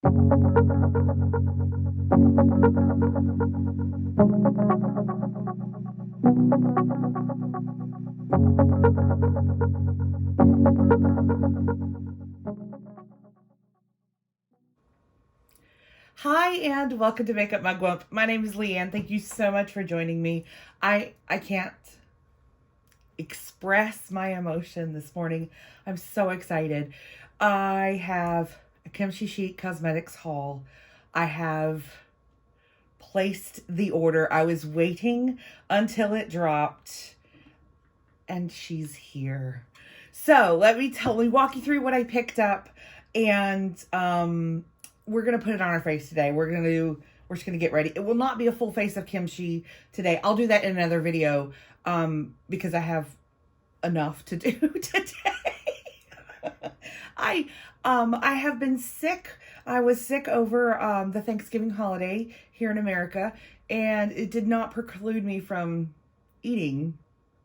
Hi and welcome to Makeup Mugwump. My name is Leanne. Thank you so much for joining me. I can't express my emotion this morning. I'm so excited. I have a KimChi Chic Cosmetics haul. I have placed the order. I was waiting until it dropped and she's here. So let me walk you through what I picked up, and we're gonna put it on our face today. We're just gonna get ready. It will not be a full face of kimchi today. I'll do that in another video because I have enough to do today. I have been sick. I was sick over the Thanksgiving holiday here in America, and it did not preclude me from eating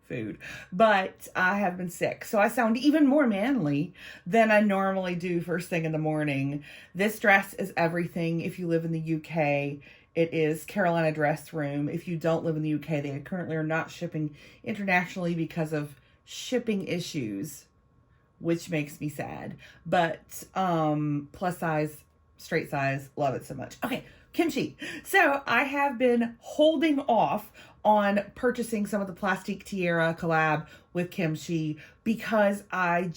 food, but I have been sick, so I sound even more manly than I normally do first thing in the morning. This dress is everything. If you live in the UK, it is Carolina Dress Room. If you don't live in the UK, they currently are not shipping internationally because of shipping issues, which makes me sad, but plus size, straight size, love it so much. Okay, kimchi. So I have been holding off on purchasing some of the Plastique Tiara collab with KimChi because I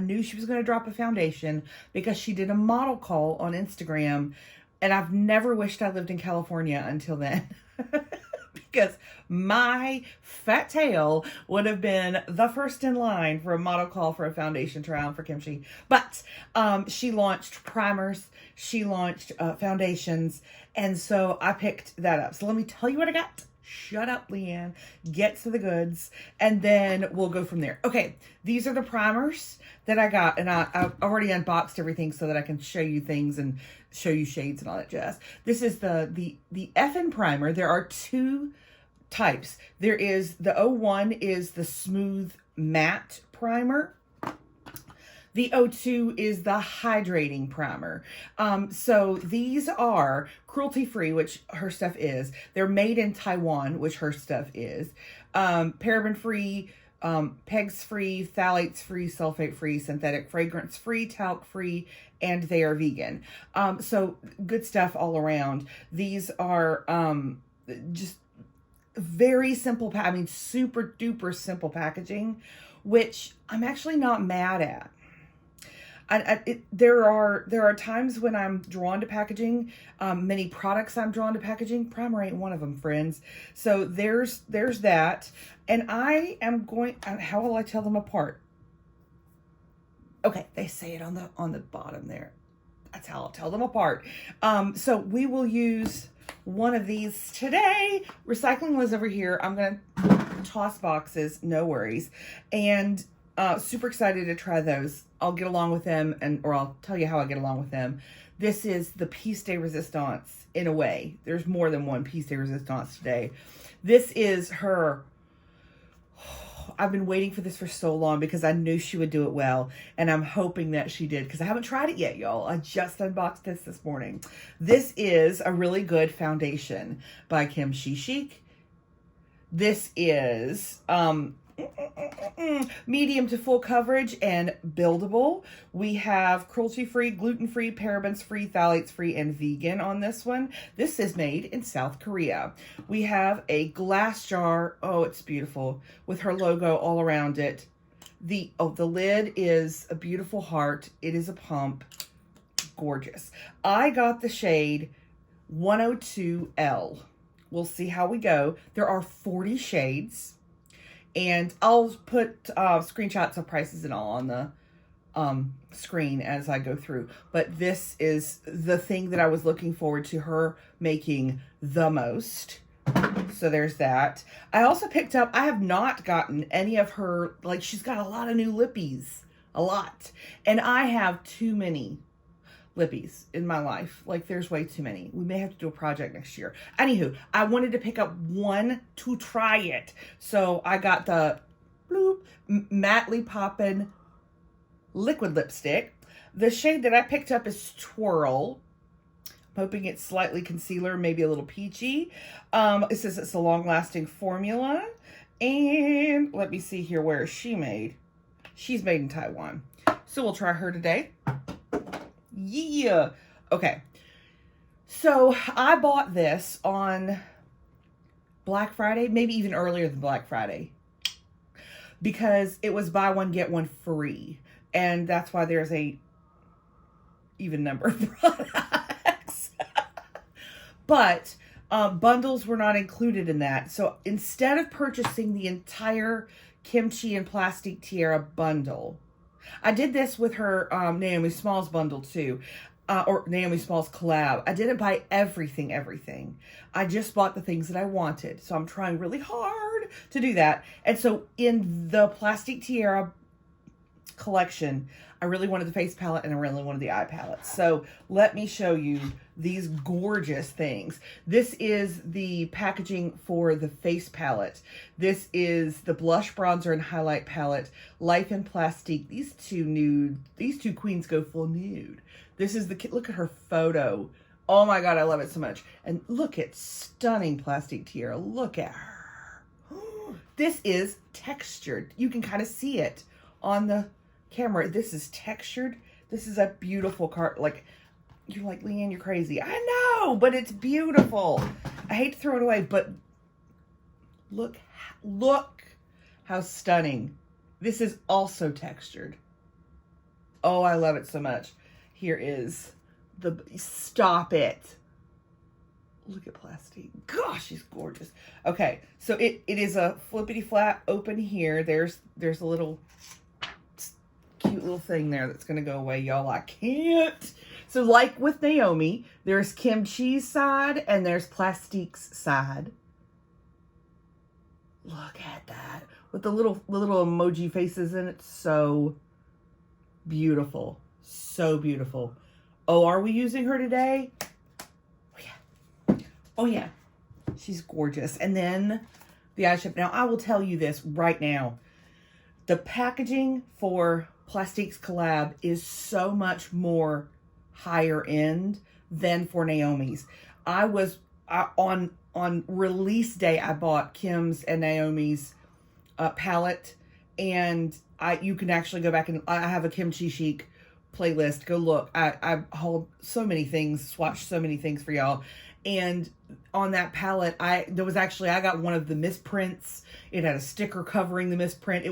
knew she was going to drop a foundation because she did a model call on Instagram, and I've never wished I lived in California until then. Because my fat tail would have been the first in line for a model call for a foundation try on for KimChi. But she launched primers, she launched foundations, and so I picked that up. So let me tell you what I got. Shut up, Leanne. Get to the goods, and then we'll go from there. Okay, these are the primers that I got, and I already unboxed everything so that I can show you things and show you shades and all that jazz. This is the FN primer. There are two types. There is the 01 is the smooth matte primer. The 02 is the hydrating primer. So these are cruelty-free, which her stuff is. They're made in Taiwan, which her stuff is. Paraben-free, PEGs-free, phthalates-free, sulfate-free, synthetic fragrance-free, talc-free, and they are vegan. So good stuff all around. These are just very simple, super duper simple packaging, which I'm actually not mad at. There are times when I'm drawn to packaging. Many products I'm drawn to packaging. Primer ain't one of them, friends. So there's that. And I am going, how will I tell them apart? Okay, they say it on the bottom there. That's how I'll tell them apart. So we will use one of these today. Recycling was over here. I'm going to toss boxes, no worries. And super excited to try those. I'll get along with them, or I'll tell you how I get along with them. This is the piece de resistance in a way. There's more than one piece de resistance today. This is her. I've been waiting for this for so long because I knew she would do it well, and I'm hoping that she did because I haven't tried it yet, y'all. I just unboxed this morning. This is a really good foundation by KimChi Chic. This is medium to full coverage and buildable. We have cruelty-free, gluten-free, parabens-free, phthalates-free, and vegan on this one. This is made in South Korea. We have a glass jar. Oh, it's beautiful with her logo all around it. The lid is a beautiful heart. It is a pump. Gorgeous. I got the shade 102L. We'll see how we go. There are 40 shades. And I'll put screenshots of prices and all on the screen as I go through. But this is the thing that I was looking forward to her making the most. So there's that. I also picked up, I have not gotten any of her, like she's got a lot of new lippies. A lot. And I have too many lippies in my life. Like there's way too many. We may have to do a project next year. Anywho, I wanted to pick up one to try it. So I got the bloop Mattely Poppin' liquid lipstick. The shade that I picked up is Twirl. I'm hoping it's slightly concealer, maybe a little peachy. It says it's a long-lasting formula. And let me see here, where is she made? She's made in Taiwan. So we'll try her today. Yeah. Okay. So I bought this on Black Friday, maybe even earlier than Black Friday, because it was buy one, get one free. And that's why there's a even number of products. But bundles were not included in that. So instead of purchasing the entire KimChi and Plastique Tiara bundle, I did this with her Naomi Smalls bundle too. Or Naomi Smalls collab. I didn't buy everything. I just bought the things that I wanted. So I'm trying really hard to do that. And so in the Plastique Tiara collection, I really wanted the face palette and I really wanted the eye palette. So let me show you these gorgeous things. This is the packaging for the face palette. This is the blush, bronzer, and highlight palette. Life in Plastique. These two queens go full nude. This is the, look at her photo. Oh my God, I love it so much. And look at stunning Plastique Tiara. Look at her. This is textured. You can kind of see it on the camera. This is textured. This is a beautiful card. Like, you're like, Leanne, you're crazy. I know, but it's beautiful. I hate to throw it away, but look how stunning. This is also textured. Oh, I love it so much. Here is the, stop it. Look at Plastique. Gosh, she's gorgeous. Okay, so it is a flippity flap open here. There's a little cute little thing there that's gonna go away, y'all. I can't. So like with Naomi, there's KimChi's side and there's Plastique's side. Look at that. With the little emoji faces in it. So beautiful. So beautiful. Oh, are we using her today? Oh yeah. Oh yeah. She's gorgeous. And then the eyeshadow. Now I will tell you this right now. The packaging for Plastique's collab is so much more higher end than for Naomi's. On release day, I bought Kim's and Naomi's palette, and you can actually go back and I have a KimChi Chic playlist. Go look. I hold so many things, swatch so many things for y'all. And on that palette, I got one of the misprints. It had a sticker covering the misprint.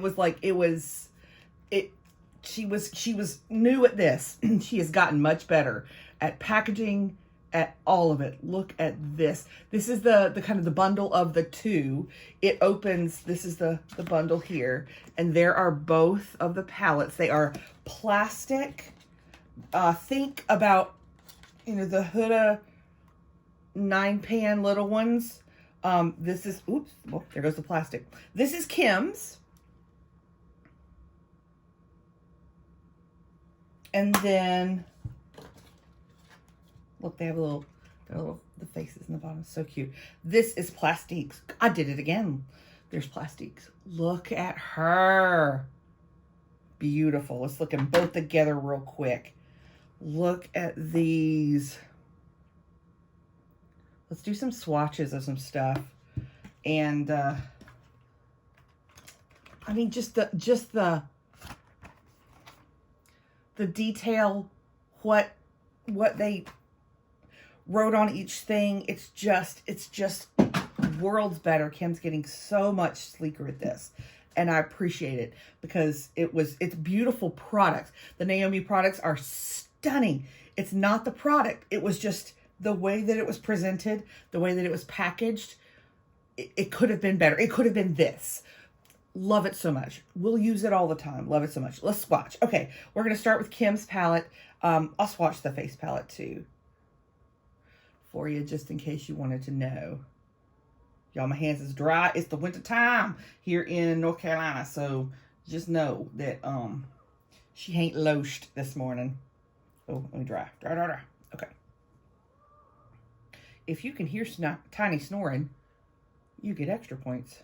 She was new at this. She has gotten much better at packaging, at all of it. Look at this. This is the kind of the bundle of the two. It opens, this is the bundle here, and there are both of the palettes. They are plastic. Think about, the Huda 9-pan little ones. This is, oops, well, there goes the plastic. This is Kim's. And then, look, they have the faces in the bottom. So cute. This is Plastique's. I did it again. There's Plastique's. Look at her. Beautiful. Let's look at them both together real quick. Look at these. Let's do some swatches of some stuff. And, I mean, just the detail, what they wrote on each thing, it's just worlds better. Kim's getting so much sleeker at this, and I appreciate it because it's beautiful products. The Naomi products are stunning. It's not the product, it was just the way that it was presented, the way that it was packaged. It could have been better. It could have been this. Love it so much. We'll use it all the time. Love it so much. Let's swatch. Okay, we're going to start with Kim's palette. I'll swatch the face palette too for you, just in case you wanted to know. Y'all, my hands is dry. It's the winter time here in North Carolina, so just know that she ain't looshed this morning. Oh, let me dry. Dry. Okay. If you can hear tiny snoring, you get extra points.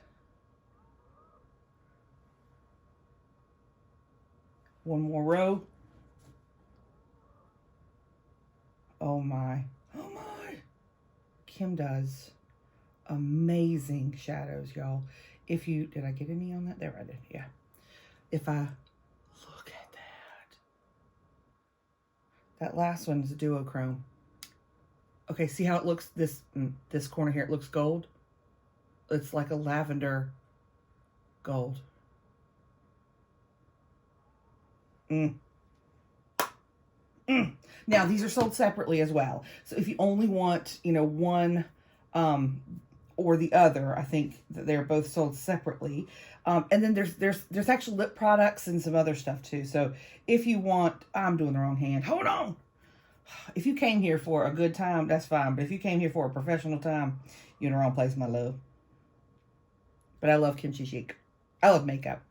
One more row. Oh my. Oh my. Kim does amazing shadows, y'all. If you, did I get any on that? There I did, yeah. If I, look at that. That last one is a duochrome. Okay, see how it looks, this corner here, it looks gold? It's like a lavender gold. Now, these are sold separately as well. So if you only want, you know, one or the other, I think that they're both sold separately. And then there's actual lip products and some other stuff too. So if you want, I'm doing the wrong hand. Hold on. If you came here for a good time, that's fine. But if you came here for a professional time, you're in the wrong place, my love. But I love KimChi Chic. I love makeup.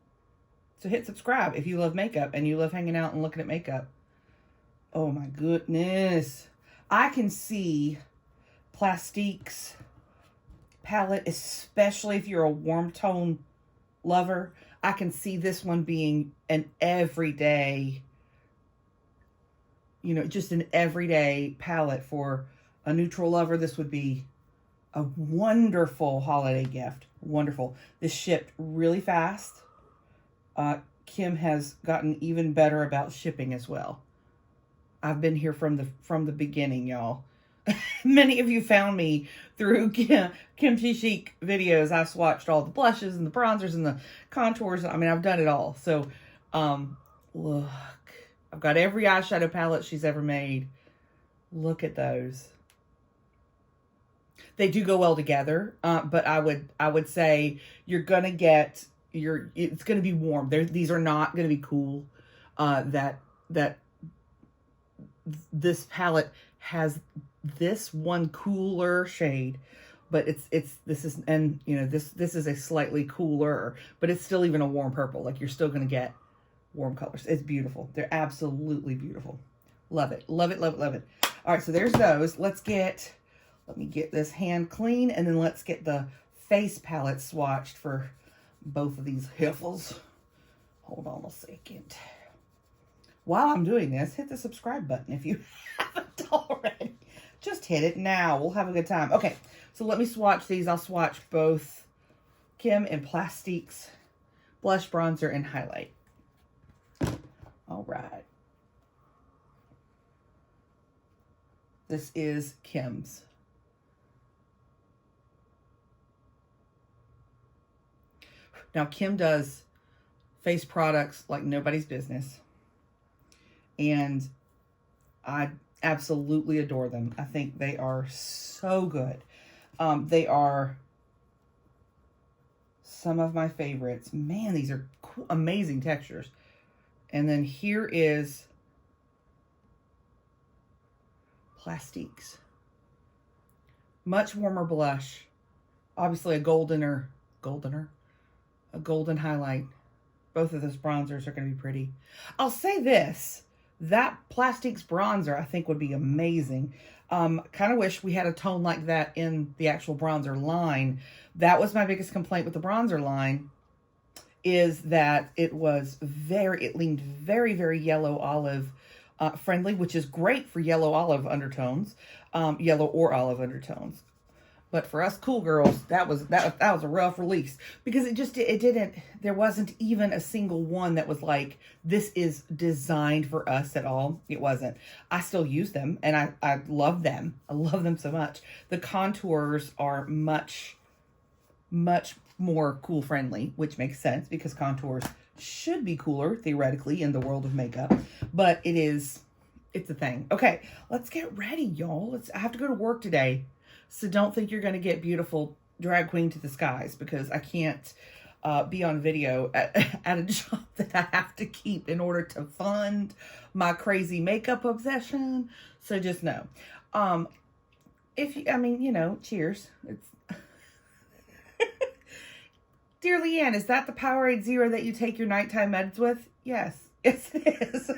So hit subscribe if you love makeup and you love hanging out and looking at makeup. Oh my goodness. I can see Plastique's palette, especially if you're a warm tone lover. I can see this one being an everyday, you know, just an everyday palette. For a neutral lover, this would be a wonderful holiday gift. Wonderful. This shipped really fast. Kim has gotten even better about shipping as well. I've been here from the beginning, y'all. Many of you found me through KimChi Chic videos. I swatched all the blushes and the bronzers and the contours. I mean, I've done it all. So, look. I've got every eyeshadow palette she's ever made. Look at those. They do go well together, but I would say you're gonna get it's gonna be warm. These are not gonna be cool. This palette has this one cooler shade, but this is a slightly cooler, but it's still even a warm purple. Like, you're still gonna get warm colors. It's beautiful. They're absolutely beautiful. Love it. Love it, love it, love it. All right, so there's those. Let me get this hand clean, and then let's get the face palette swatched for both of these heifers. Hold on a second. While I'm doing this, hit the subscribe button if you haven't already. Just hit it now. We'll have a good time. Okay, so let me swatch these. I'll swatch both Kim and Plastique's blush, bronzer, and highlight. All right. This is Kim's. Now, Kim does face products like nobody's business. And I absolutely adore them. I think they are so good. They are some of my favorites. Man, these are cool, amazing textures. And then here is Plastique's. Much warmer blush. Obviously a golden highlight. Both of those bronzers are going to be pretty. I'll say this. That Plastique's bronzer, I think, would be amazing. Kind of wish we had a tone like that in the actual bronzer line. That was my biggest complaint with the bronzer line, is that it leaned very, very yellow olive friendly, which is great for yellow olive undertones, yellow or olive undertones. But for us cool girls, that was a rough release, because there wasn't even a single one that was like, this is designed for us at all. It wasn't. I still use them, and I love them. I love them so much. The contours are much, much more cool friendly, which makes sense because contours should be cooler theoretically in the world of makeup, but it's a thing. Okay, let's get ready, y'all. I have to go to work today. So don't think you're going to get beautiful drag queen to the skies, because I can't be on video at a job that I have to keep in order to fund my crazy makeup obsession. So just know. Cheers. Dear Leanne, is that the Powerade Zero that you take your nighttime meds with? Yes, it is.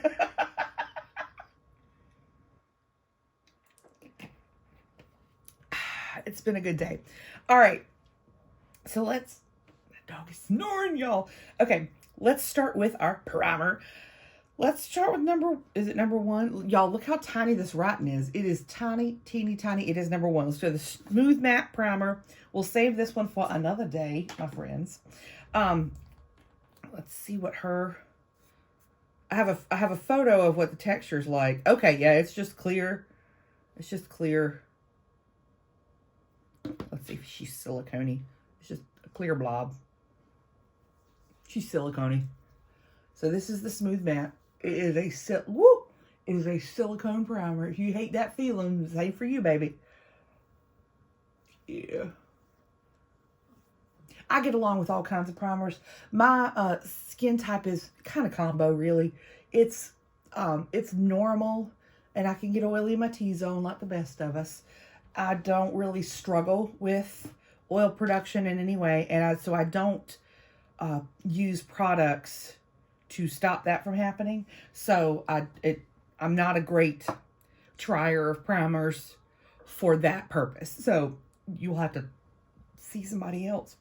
It's been a good day. All right. So that dog is snoring, y'all. Okay. Let's start with our primer. Let's start with is it number one? Y'all, look how tiny this writing is. It is tiny, teeny, tiny. It is number one. Let's do the Smooth Matte Primer. We'll save this one for another day, my friends. Let's see what her... I have a photo of what the texture's like. Okay, yeah, it's just clear. It's just clear. Let's see if she's silicone-y. It's just a clear blob. She's silicone-y. So this is the Smooth Matte. It is a It is a silicone primer. If you hate that feeling, it's ain't for you, baby. Yeah. I get along with all kinds of primers. My skin type is kind of combo, really. It's normal, and I can get oily in my T-zone like the best of us. I don't really struggle with oil production in any way, and so I don't use products to stop that from happening. So I'm not a great trier of primers for that purpose. So you'll have to see somebody else,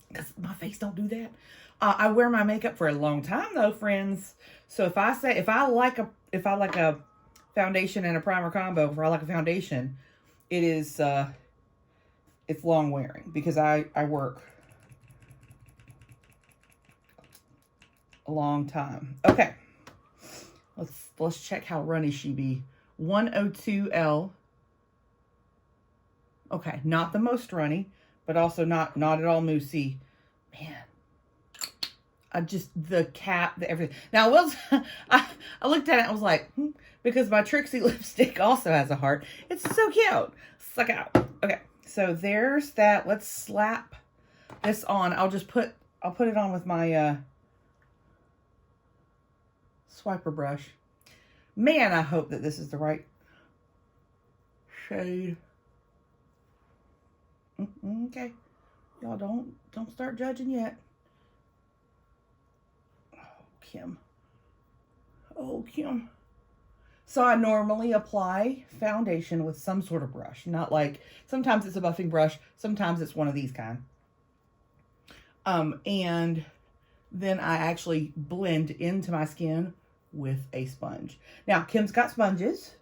because my face don't do that. I wear my makeup for a long time though, friends. So if I like a foundation and a primer combo, if I like a foundation, it's long wearing, because I work a long time. Okay, let's check how runny she be. 102L. Okay, not the most runny, but also not at all moussey. Man, the cap, everything. Now, I looked at it and I was like, because my Trixie lipstick also has a heart. It's so cute. Suck it out. Okay, so there's that. Let's slap this on. I'll put it on with my swiper brush. Man, I hope that this is the right shade. Okay, y'all don't start judging yet. Oh, Kim. Oh, Kim. So I normally apply foundation with some sort of brush, not like, sometimes it's a buffing brush, sometimes it's one of these kind. And then I actually blend into my skin with a sponge. Now, Kim's got sponges,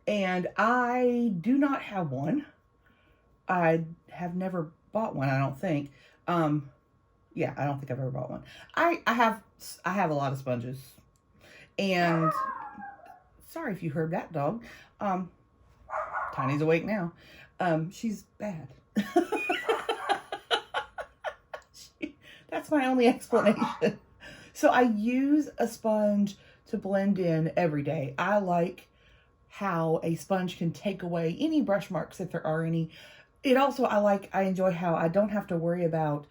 and I do not have one. I have never bought one, I don't think. Yeah, I don't think I've ever bought one. I have a lot of sponges. And sorry if you heard that dog. Tiny's awake now. She's bad. That's my only explanation. So I use a sponge to blend in every day. I like how a sponge can take away any brush marks if there are any. I enjoy how I don't have to worry about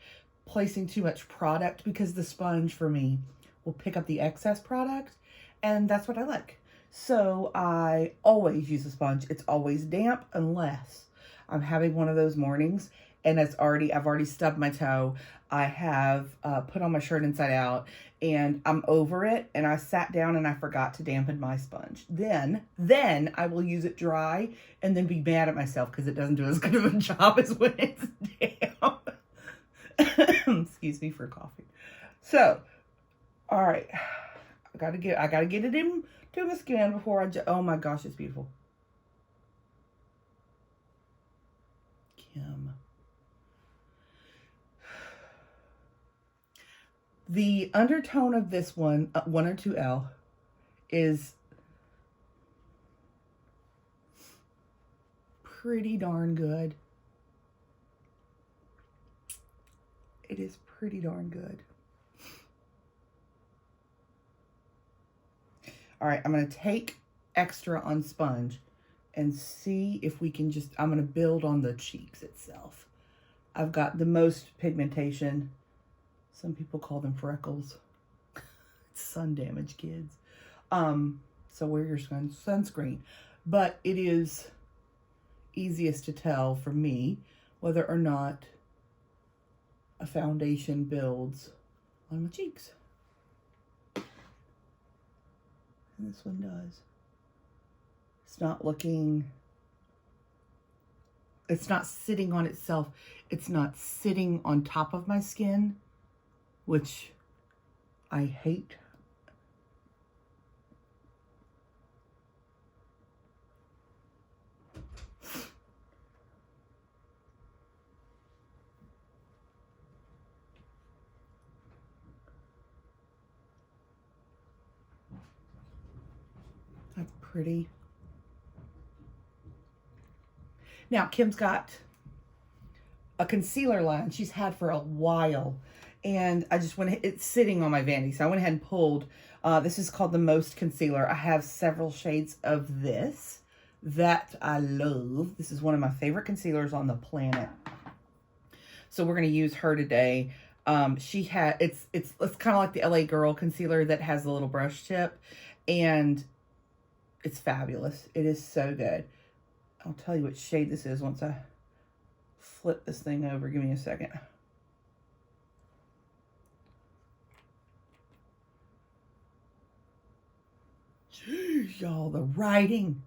placing too much product, because the sponge for me will pick up the excess product, and that's what I like. So I always use a sponge. It's always damp unless I'm having one of those mornings and I've already stubbed my toe. I have put on my shirt inside out and I'm over it, and I sat down and I forgot to dampen my sponge. Then I will use it dry and then be mad at myself because it doesn't do as good of a job as when it's damp. Excuse me for coughing. So, all right, I gotta get it into my skin before oh my gosh, it's beautiful. Kim. The undertone of this one, 102L, is pretty darn good. It is pretty darn good. All right, I'm going to take extra on sponge and see if we can I'm going to build on the cheeks itself. I've got the most pigmentation. Some people call them freckles. It's sun damage, kids. So wear your sunscreen. But it is easiest to tell for me whether or not a foundation builds on my cheeks. And this one does. It's not sitting on itself. It's not sitting on top of my skin, which I hate. pretty. Now, Kim's got a concealer line she's had for a while. And I just went, it's sitting on my vanity. So I went ahead and pulled, this is called the Most Concealer. I have several shades of this that I love. This is one of my favorite concealers on the planet. So we're going to use her today. She had, it's kind of like the LA Girl concealer that has a little brush tip. And it's fabulous. It is so good. I'll tell you what shade this is once I flip this thing over. Give me a second. Jeez, y'all, the writing.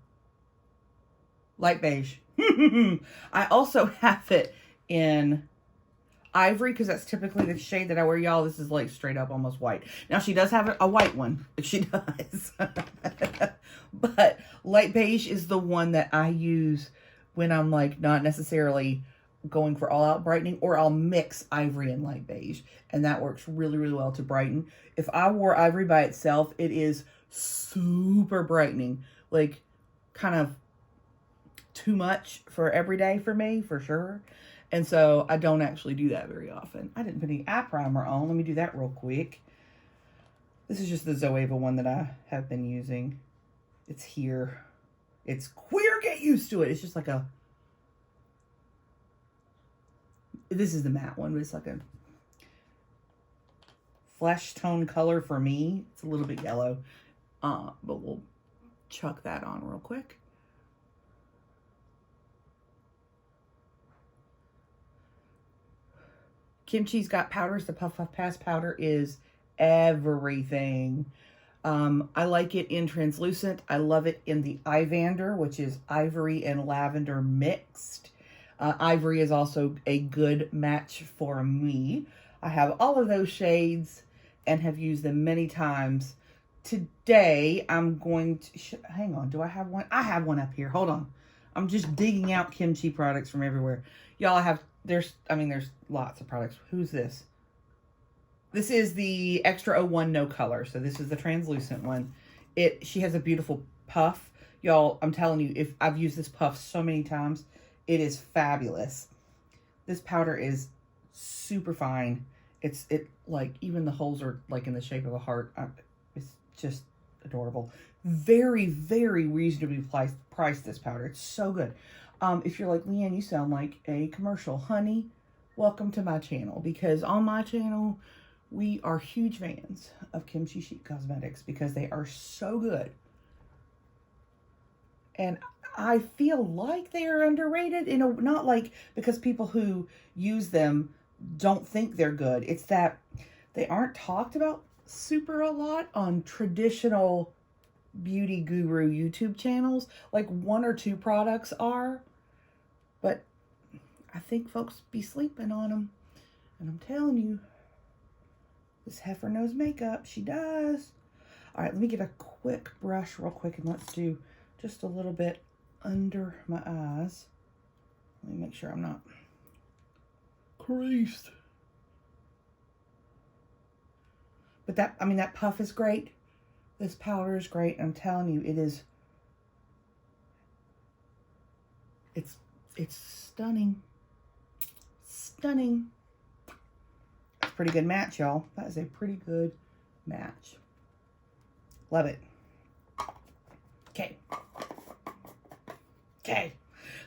Light beige. I also have it in ivory because that's typically the shade that I wear, y'all. This is like straight up almost white. Now, she does have a white one. She does. But light beige is the one that I use when I'm like not necessarily going for all out brightening, or I'll mix ivory and light beige. And that works really, really well to brighten. If I wore ivory by itself, it is super brightening. Like kind of too much for every day for me, for sure. And so I don't actually do that very often. I didn't put any eye primer on. Let me do that real quick. This is just the Zoeva one that I have been using. It's here. It's queer. Get used to it. It's just like a... This is the matte one, but it's like a flesh tone color for me. It's a little bit yellow. But we'll chuck that on real quick. Kimchi's got powders. The Puff Puff Pass powder is everything. I like it in translucent. I love it in the Ivander, which is ivory and lavender mixed. Ivory is also a good match for me. I have all of those shades and have used them many times. Today, I'm going to... hang on. Do I have one? I have one up here. Hold on. I'm just digging out Kimchi products from everywhere. Y'all, I have... there's lots of products. Who's this? This is the Extra 01 No Color. So this is the translucent one. She has a beautiful puff. Y'all, I'm telling you, if I've used this puff so many times, it is fabulous. This powder is super fine. It like, even the holes are like in the shape of a heart. It's just adorable. Very, very reasonably priced, this powder. It's so good. If you're like, Leanne, you sound like a commercial. Honey, welcome to my channel. Because on my channel, we are huge fans of KimChi Chic cosmetics because they are so good. And I feel like they are underrated. You know, not like because people who use them don't think they're good. It's that they aren't talked about super a lot on traditional beauty guru YouTube channels. Like 1 or 2 products are. But I think folks be sleeping on them. And I'm telling you, this heifer knows makeup. She does. All right, let me get a quick brush real quick and let's do just a little bit under my eyes. Let me make sure I'm not creased. But that, I mean, that puff is great. This powder is great. I'm telling you, it is. It's stunning. Stunning. It's a pretty good match, y'all. That is a pretty good match. Love it. Okay. Okay.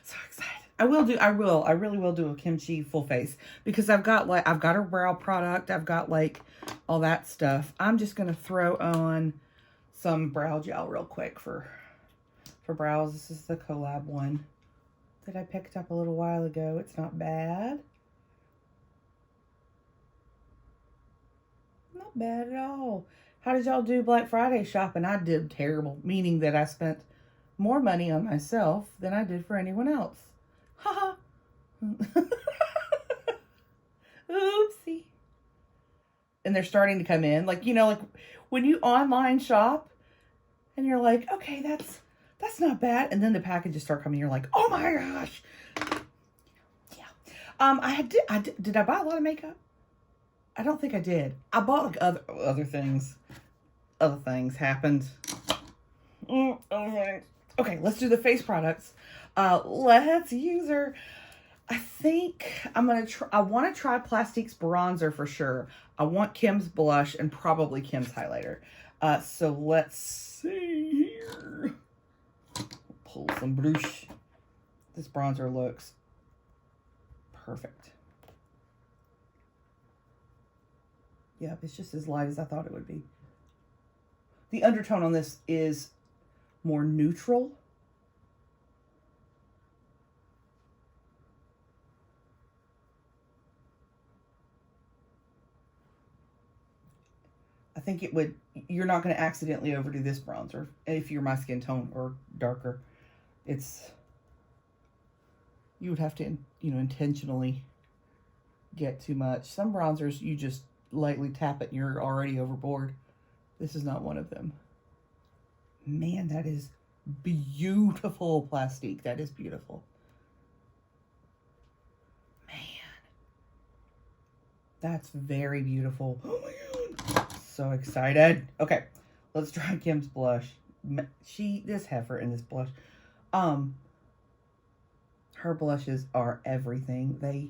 So excited. I really will do a Kimchi full face because I've got a brow product. I've got like all that stuff. I'm just going to throw on some brow gel real quick for brows. This is the Collab one that I picked up a little while ago. It's not bad. Not bad at all. How did y'all do Black Friday shopping? I did terrible, meaning that I spent more money on myself than I did for anyone else. Ha ha. Oopsie. And they're starting to come in. Like, you know, like when you online shop and you're like, okay, that's not bad. And then the packages start coming. You're like, oh my gosh. Yeah. Did I buy a lot of makeup? I don't think I did. I bought like other things. Other things happened. Okay, let's do the face products. Let's use her. I think I'm going to try, I want to try Plastique's bronzer for sure. I want Kim's blush and probably Kim's highlighter. So let's see here. Pull some brush. This bronzer looks perfect. Yep, it's just as light as I thought it would be. The undertone on this is more neutral. I think it would, you're not going to accidentally overdo this bronzer if you're my skin tone or darker. You would have to, you know, intentionally get too much. Some bronzers, you just lightly tap it and you're already overboard. This is not one of them. Man, that is beautiful, Plastique. That is beautiful. Man. That's very beautiful. Oh my God. So excited. Okay, let's try Kim's blush. This heifer in this blush. Her blushes are everything. They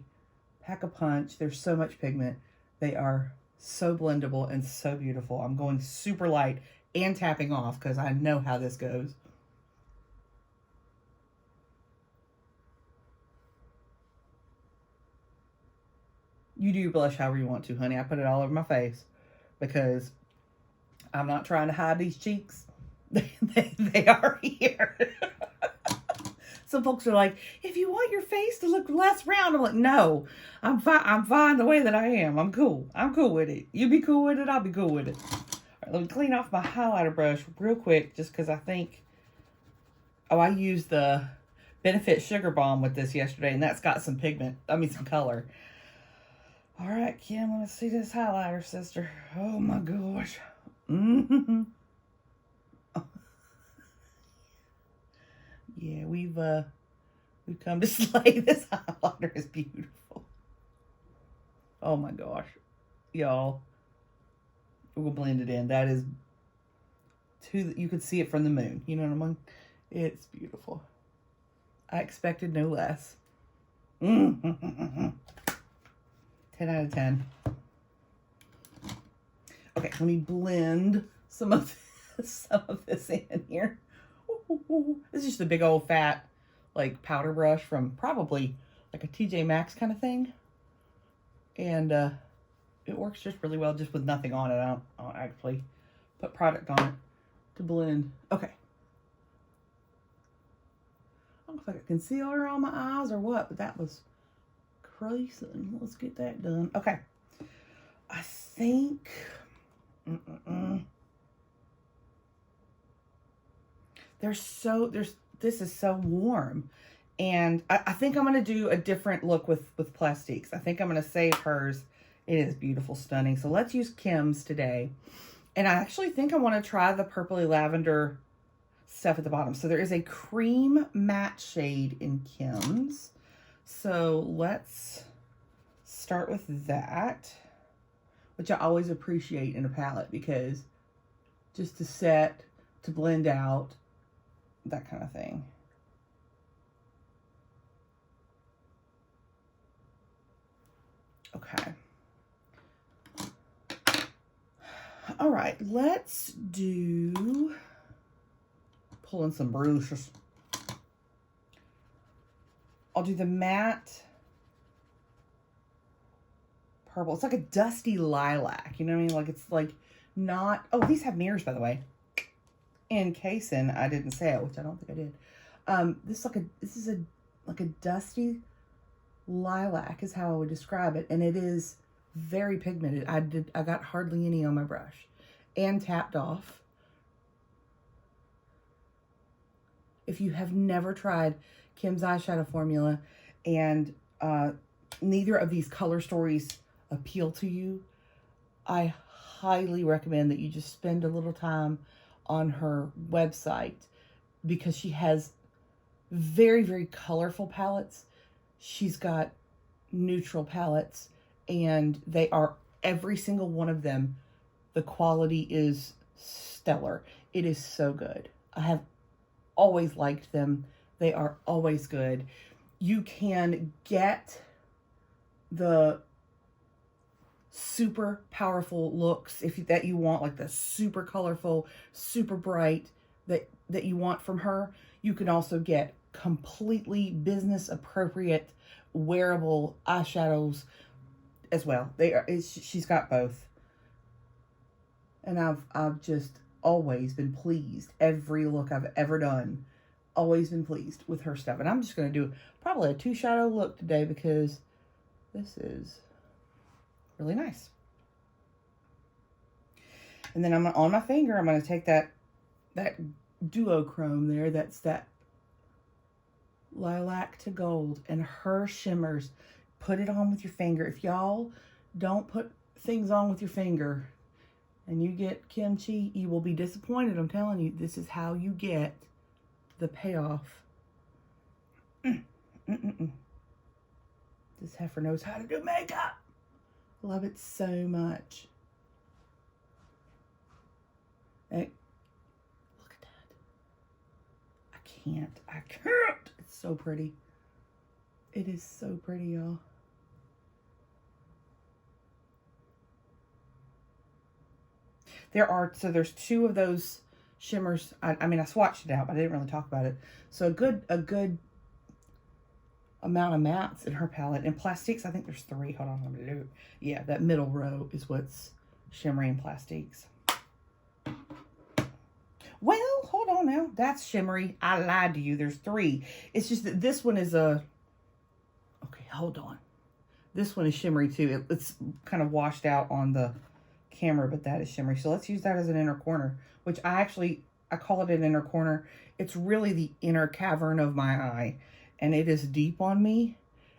pack a punch. There's so much pigment. They are so blendable and so beautiful. I'm going super light and tapping off because I know how this goes. You do your blush however you want to, honey. I put it all over my face because I'm not trying to hide these cheeks. They are here. Some folks are like, if you want your face to look less round, I'm like, no, I'm fine. I'm fine the way that I am. I'm cool. I'm cool with it. You be cool with it. I'll be cool with it. All right, let me clean off my highlighter brush real quick, just because I think, I used the Benefit Sugar Balm with this yesterday, and that's got some pigment. I mean, some color. All right, Kim, let's see this highlighter, sister. Oh my gosh. Mm-hmm. Yeah, we've come to slay. This highlighter is beautiful. Oh my gosh. Y'all. We'll blend it in. That is you could see it from the moon. You know what I mean? It's beautiful. I expected no less. 10 out of 10. Okay, let me blend some of this in here. This is just a big old fat, like, powder brush from probably like a TJ Maxx kind of thing. And it works just really well just with nothing on it. I don't actually put product on it to blend. Okay. I don't know if I got concealer on my eyes or what, but that was creasing. Let's get that done. Okay. I think... this is so warm, and I think I'm going to do a different look with Plastiques. I think I'm going to save hers. It is beautiful, stunning. So let's use Kim's today, and I actually think I want to try the purpley lavender stuff at the bottom. So there is a cream matte shade in Kim's, so let's start with that, which I always appreciate in a palette, because just to set, to blend out, that kind of thing. Okay. All right, let's do, pulling some brushes. I'll do the matte purple. It's like a dusty lilac, you know what I mean? Like, it's like not, oh, these have mirrors, by the way. In casing, I didn't say it, which I don't think I did. This is like a dusty lilac is how I would describe it, and it is very pigmented. I got hardly any on my brush, and tapped off. If you have never tried Kim's eyeshadow formula, and neither of these color stories appeal to you, I highly recommend that you just spend a little time on her website, because she has very, very colorful palettes. She's got neutral palettes, and they are, every single one of them, the quality is stellar. It is so good. I have always liked them. They are always good. You can get the super powerful looks that you want, like the super colorful, super bright that you want from her. You can also get completely business appropriate wearable eyeshadows as well. She's got both. And I've just always been pleased. Every look I've ever done, always been pleased with her stuff. And I'm just going to do probably a 2 shadow look today because this is really nice. And then on my finger, I'm going to take that duochrome there. That's that lilac to gold, and her shimmers. Put it on with your finger. If y'all don't put things on with your finger and you get kimchi, you will be disappointed. I'm telling you, this is how you get the payoff. This heifer knows how to do makeup. Love it so much. Hey, look at that. I can't. It's so pretty. It is so pretty, y'all. There's 2 of those shimmers. I mean, I swatched it out, but I didn't really talk about it. So a good amount of mattes in her palette. And plastiques, I think there's 3. Hold on, let me do it. Yeah, that middle row is what's shimmery and plastiques. Well, hold on now. That's shimmery. I lied to you. There's 3. It's just that this one is okay, hold on. This one is shimmery too. It's kind of washed out on the camera, but that is shimmery. So let's use that as an inner corner, which I call it an inner corner. It's really the inner cavern of my eye, and it is deep on me.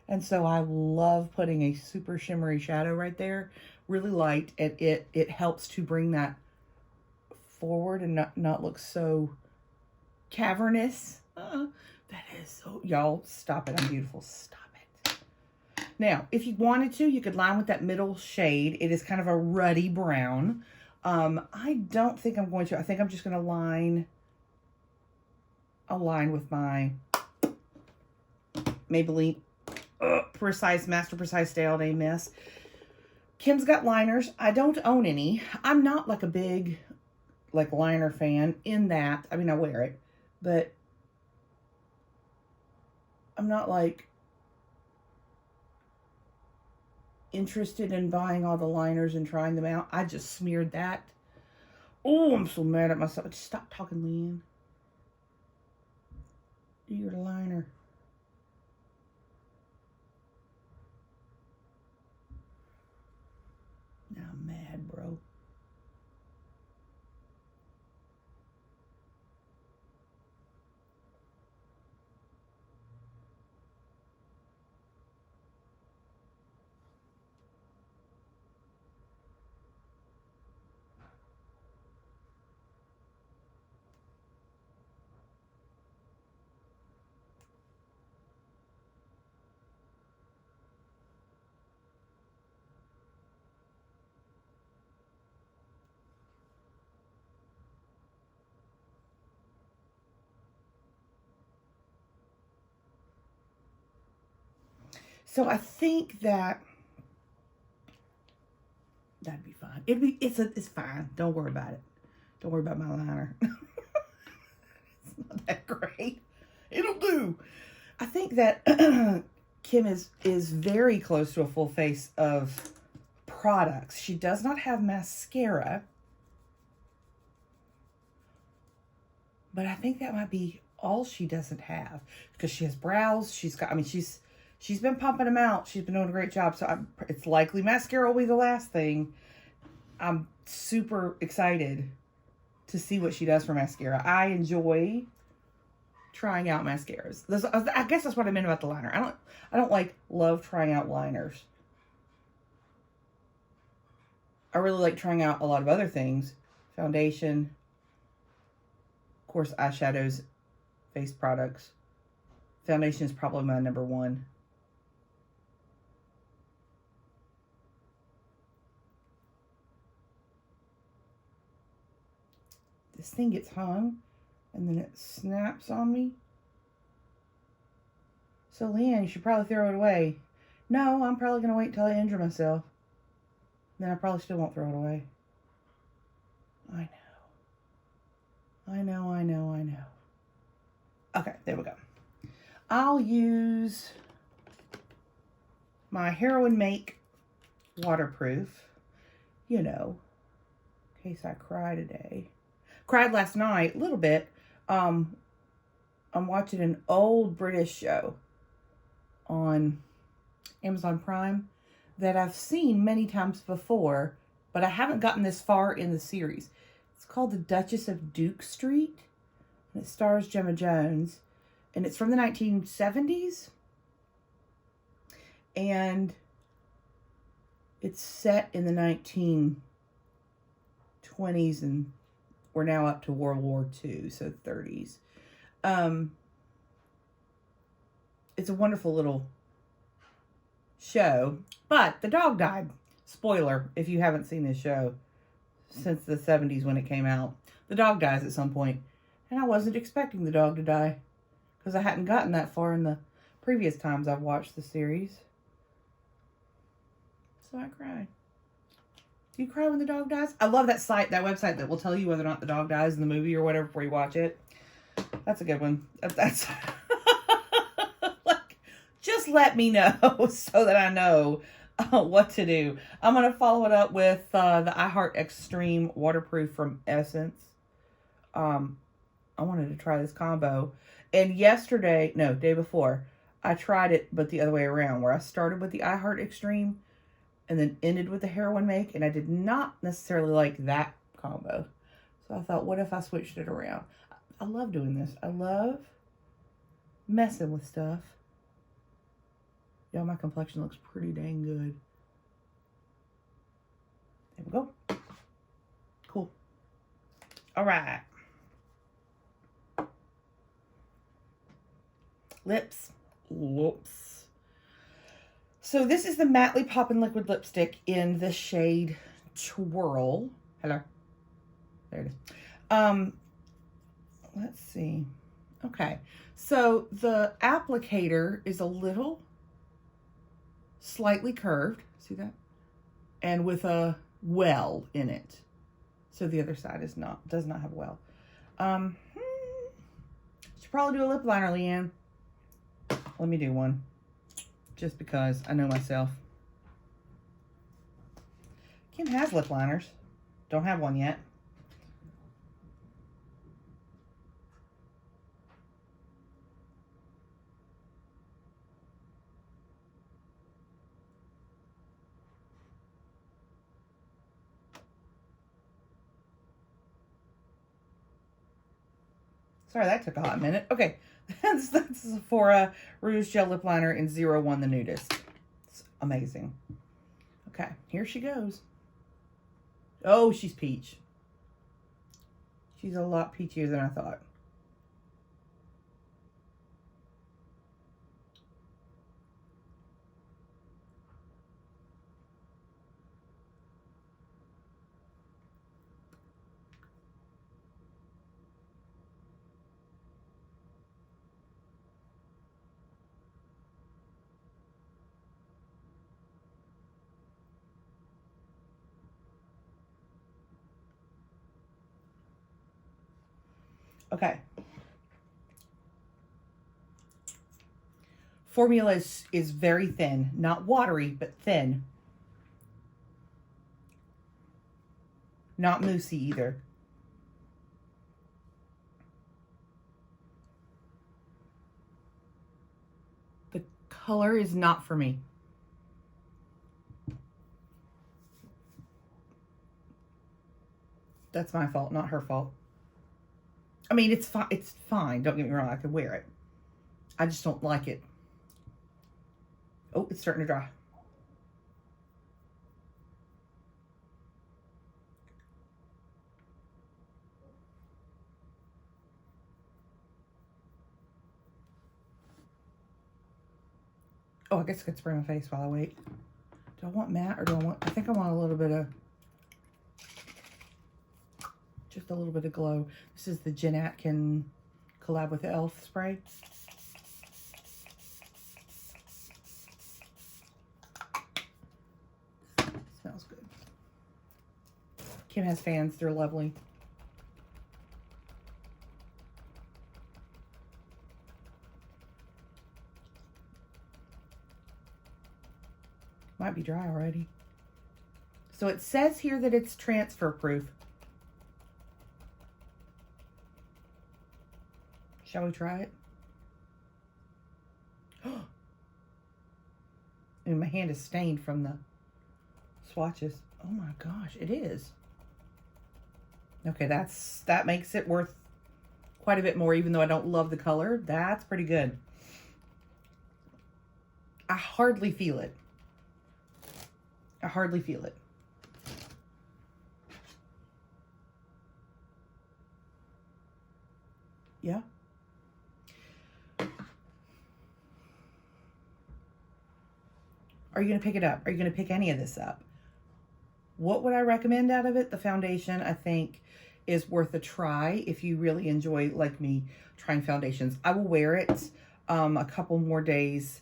And so I love putting a super shimmery shadow right there, really light, and it helps to bring that forward and not look so cavernous. That is so, y'all, stop it. I'm beautiful. Stop it. Now, if you wanted to, you could line with that middle shade. It is kind of a ruddy brown. I don't think I'm going to. I think I'm just going to line with my Maybelline Master Precise Stay All Day Mist. Kim's got liners. I don't own any. I'm not like a big liner fan in that. I mean, I wear it, but I'm not interested in buying all the liners and trying them out. I just smeared that. Oh, I'm so mad at myself. Just stop talking, Leanne. Do your liner. Now I'm mad, bro. So I think that'd be fine. It's fine. Don't worry about it. Don't worry about my liner. It's not that great. It'll do. I think that Kim is very close to a full face of products. She does not have mascara, but I think that might be all she doesn't have, because she has brows. She's been pumping them out. She's been doing a great job. So it's likely mascara will be the last thing. I'm super excited to see what she does for mascara. I enjoy trying out mascaras. I guess that's what I meant about the liner. I don't love trying out liners. I really like trying out a lot of other things. Foundation, of course, eyeshadows, face products. Foundation is probably my number 1. This thing gets hung and then it snaps on me. So, Leanne, you should probably throw it away. No, I'm probably going to wait until I injure myself. Then I probably still won't throw it away. I know. Okay, there we go. I'll use my Heroin Make waterproof, you know, in case I cry today. Cried last night, a little bit. I'm watching an old British show on Amazon Prime that I've seen many times before, but I haven't gotten this far in the series. It's called The Duchess of Duke Street, and it stars Gemma Jones, and it's from the 1970s, and it's set in the 1920s, and we're now up to World War II, so 30s. It's a wonderful little show, but the dog died. Spoiler, if you haven't seen this show since the 70s when it came out. The dog dies at some point, and I wasn't expecting the dog to die because I hadn't gotten that far in the previous times I've watched the series. So I cried. Do you cry when the dog dies? I love that site, that website that will tell you whether or not the dog dies in the movie or whatever before you watch it. That's a good one. That's like, just let me know so that I know what to do. I'm going to follow it up with the iHeart Extreme Waterproof from Essence. I wanted to try this combo. And day before, I tried it, but the other way around, where I started with the iHeart Extreme and then ended with the Heroin Make, and I did not necessarily like that combo. So I thought, what if I switched it around? I love doing this. I love messing with stuff. Y'all, my complexion looks pretty dang good. There we go. Cool. All right. Lips. So this is the Mattely Poppin' Liquid Lipstick in the shade Twirl. Hello. There it is. Let's see. Okay. So the applicator is a little slightly curved. See that? And with a well in it. So the other side does not have a well. Should probably do a lip liner, Leanne. Let me do one. Just because I know myself. Kim has lip liners. Don't have one yet. Sorry, that took a hot minute. Okay, that's the Sephora Rouge Gel Lip Liner in 01 the Nudist. It's amazing. Okay, here she goes. Oh, she's peach. She's a lot peachier than I thought. Okay. Formula is very thin. Not watery, but thin. Not moussey either. The color is not for me. That's my fault, not her fault. I mean, it's fine. It's fine. Don't get me wrong. I could wear it. I just don't like it. Oh, it's starting to dry. Oh, I guess I could spray my face while I wait. Do I want matte or do I want... I think I want a little bit of... just a little bit of glow. This is the Jen Atkin collab with e.l.f. spray. Smells good. Kim has fans. They're lovely. Might be dry already. So it says here that it's transfer proof. Shall we try it? And my hand is stained from the swatches. Oh my gosh, it is. Okay, that makes it worth quite a bit more, even though I don't love the color. That's pretty good. I hardly feel it. I hardly feel it. Yeah. Are you going to pick it up? Are you going to pick any of this up? What would I recommend out of it? The foundation, I think, is worth a try if you really enjoy, like me, trying foundations. I will wear it a couple more days.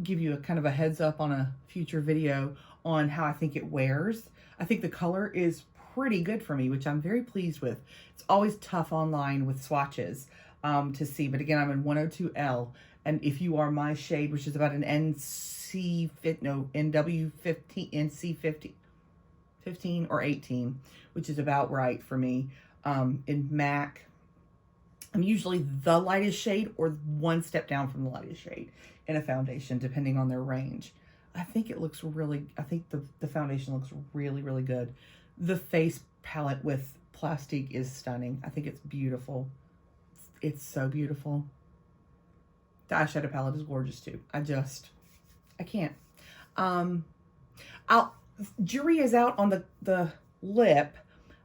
Give you a kind of a heads up on a future video on how I think it wears. I think the color is pretty good for me, which I'm very pleased with. It's always tough online with swatches to see, but again, I'm in 102L, and if you are my shade, which is about an NW15 or 18, which is about right for me. In MAC, I'm usually the lightest shade or one step down from the lightest shade in a foundation, depending on their range. I think it looks really, I think the foundation looks really, really good. The face palette with Plastique is stunning. I think it's beautiful. It's so beautiful. The eyeshadow palette is gorgeous too. I can't. Jury is out on the lip.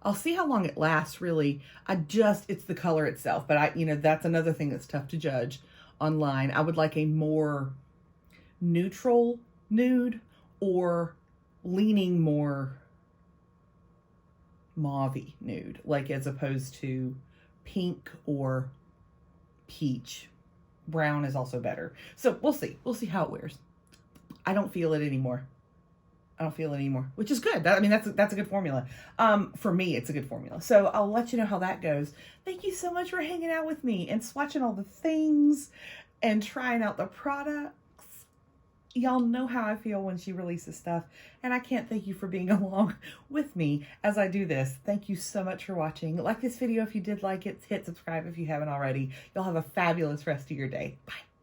I'll see how long it lasts, really. It's the color itself, but that's another thing that's tough to judge online. I would like a more neutral nude or leaning more mauve-y nude, like as opposed to pink or peach. Brown is also better. So we'll see. We'll see how it wears. I don't feel it anymore. Which is good. That's a good formula. For me, it's a good formula. So I'll let you know how that goes. Thank you so much for hanging out with me and swatching all the things and trying out the products. Y'all know how I feel when she releases stuff, and I can't thank you for being along with me as I do this. Thank you so much for watching. Like this video if you did like it. Hit subscribe if you haven't already. Y'all have a fabulous rest of your day. Bye.